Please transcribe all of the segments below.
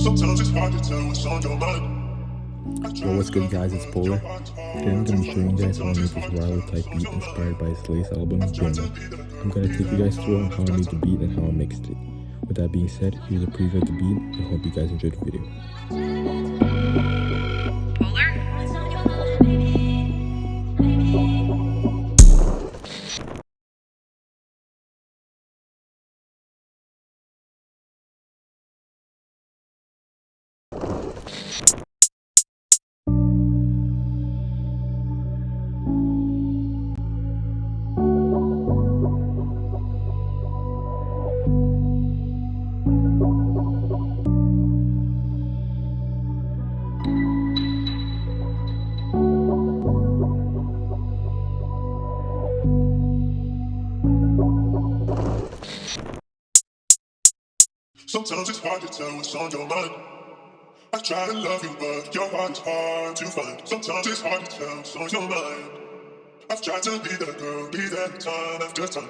Sometimes it's hard to tell what's on your mind. Yo, what's good guys, it's Polar. Today I'm going to be showing you guys how I made this Rylo type beat inspired by his latest album, Journal. I'm going to take you guys through on how I made the beat and how I mixed it. With that being said, here's a preview of the beat and I hope you guys enjoyed the video. Polar? Sometimes it's hard to tell what's on your mind. I try to love you, but your heart's hard to find. Sometimes it's hard to tell what's on your mind. I've tried to be that girl, be that time after time.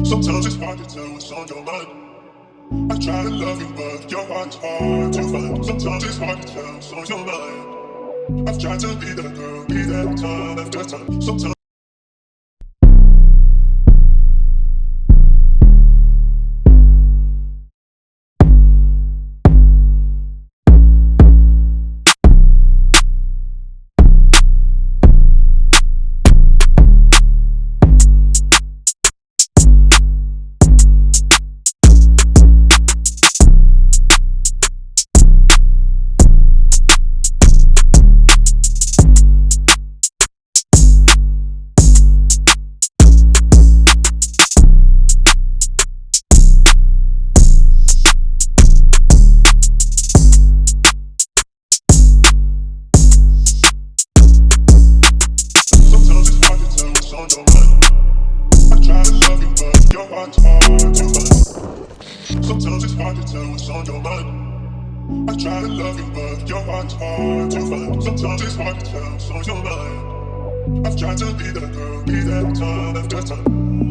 Sometimes it's hard to tell what's on your mind. I try to love you, but your heart's hard to find. Sometimes it's hard to tell what's on your mind. I've tried to be that girl, be that time after time. Sometimes it's hard to tell what's on your mind. I try to love you, but your heart's hard to find. Sometimes it's hard to tell what's on your mind. I've tried to be that girl, be that time after time.